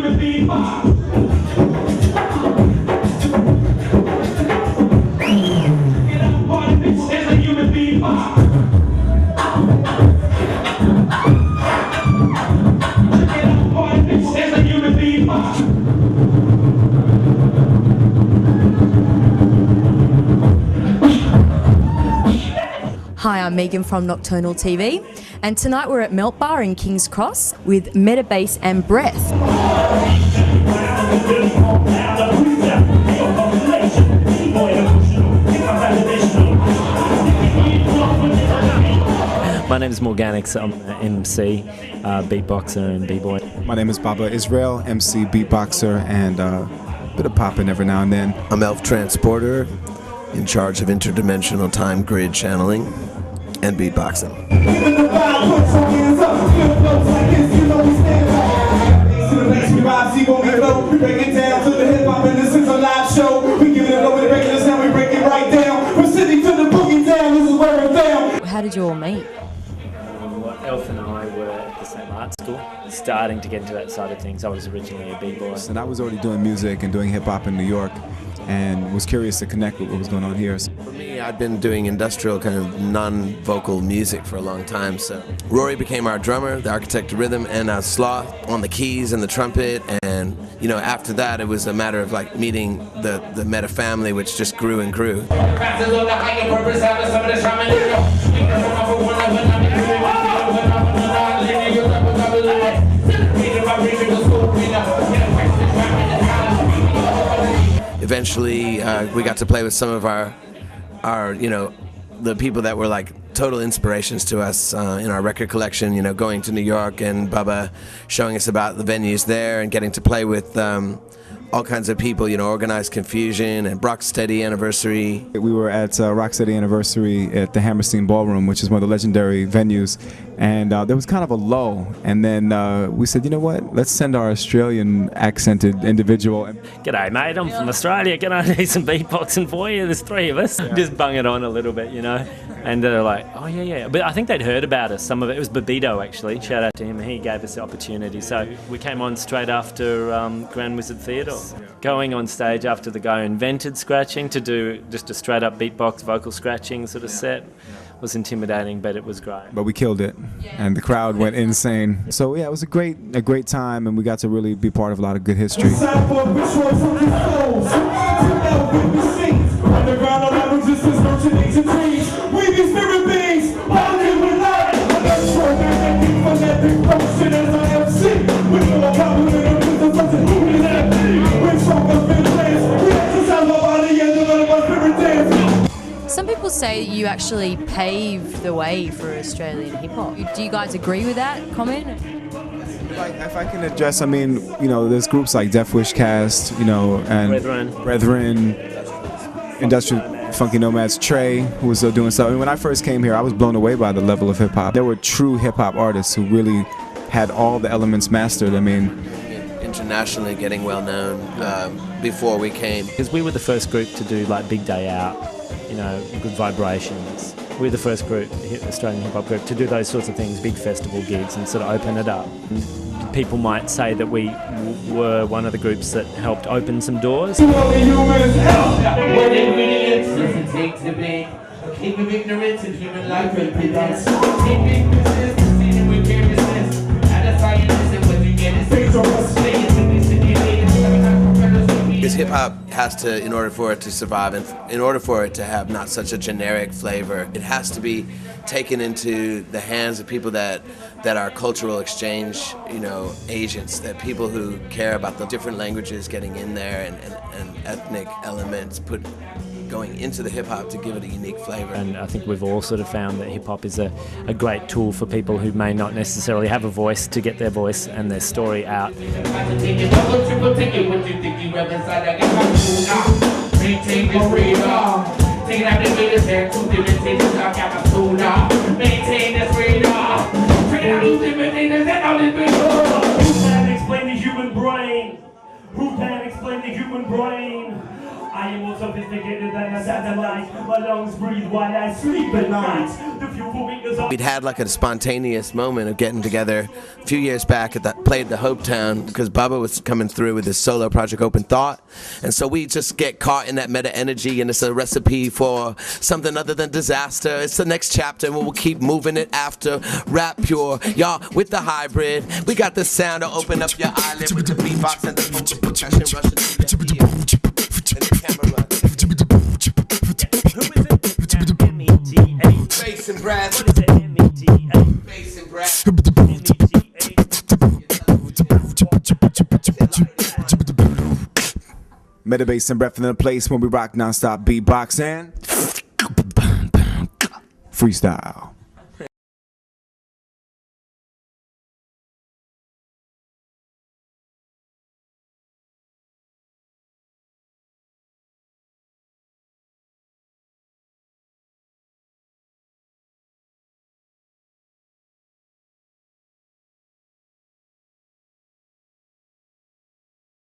human being. Get out, party, bitch, as a human being. Get out, party, bitch, as a human being. Hi, I'm Megan from Nocturnal TV, and tonight we're at Melt Bar in King's Cross with Metabass and Breath. My name is Morganix. I'm an MC, beatboxer and b-boy. My name is Baba Israel, MC, beatboxer, and a bit of popping every now and then. I'm Elf Transporter, in charge of interdimensional time grid channeling and beatboxing. How did you all meet? Elf and I were at the same art school, starting to get into that side of things. I was originally a b-boy. And I was already doing music and doing hip-hop in New York, and was curious to connect with what was going on here. For me, I'd been doing industrial kind of non-vocal music for a long time, so Rory became our drummer, the architect of rhythm, and Sloth on the keys and the trumpet, and you know, after that it was a matter of like meeting the Meta family, which just grew and grew. Eventually, we got to play with some of our, you know, the people that were like total inspirations to us in our record collection. You know, going to New York and Bubba showing us about the venues there, and getting to play with all kinds of people. You know, Organized Confusion and Rocksteady Anniversary. We were at Rocksteady Anniversary at the Hammerstein Ballroom, which is one of the legendary venues, and there was kind of a lull, and then we said, you know what, let's send our Australian accented individual. G'day mate, I'm from Australia, can I do some beatboxing for you? There's three of us. Just bung it on a little bit, you know. And they're like, oh yeah. But I think they'd heard about us. Some of it was Babito actually. Shout out to him. He gave us the opportunity. So we came on straight after Grand Wizard Theatre. Going on stage after the guy who invented scratching to do just a straight up beatbox vocal scratching sort of set was intimidating, but it was great. But we killed it, and the crowd went insane. So yeah, it was a great time, and we got to really be part of a lot of good history. Some people say you actually paved the way for Australian hip-hop. Do you guys agree with that comment? If I can address, I mean, you know, there's groups like Death Wish Cast, you know, and Brethren, Industrial Funky Nomads, Trey, who was still doing stuff. I mean, when I first came here, I was blown away by the level of hip-hop. There were true hip-hop artists who really had all the elements mastered. I mean, internationally getting well known before we came. Because we were the first group to do like Big Day Out, you know, Good Vibrations. We're the first group, Australian hip hop group, to do those sorts of things, big festival gigs, and sort of open it up. And people might say that we were one of the groups that helped open some doors. Because hip hop has to, in order for it to survive, and in order for it to have not such a generic flavor, it has to be taken into the hands of people that are cultural exchange, you know, agents, that people who care about the different languages getting in there, and ethnic elements going into the hip-hop to give it a unique flavor. And I think we've all sort of found that hip-hop is a great tool for people who may not necessarily have a voice to get their voice and their story out. Who can explain the human brain? I am more sophisticated than a satellite. My lungs breathe while I sleep at night. The fuel for weakness of We'd had like a spontaneous moment of getting together a few years back at that played the Hope Town because Bubba was coming through with his solo project Open Thought, and so we just get caught in that meta energy, and it's a recipe for something other than disaster. It's the next chapter, and we'll keep moving it after. Rap pure, y'all with the hybrid. We got the sound to open up your eyelid with the beatbox and the focus percussion rushing through your ear. And the camera. Who is it? M-E-T-A. Bass and breath. What is it? M-E-T-A. Bass and breath. Metabass and breath in the place when we rock non-stop beatbox and freestyle.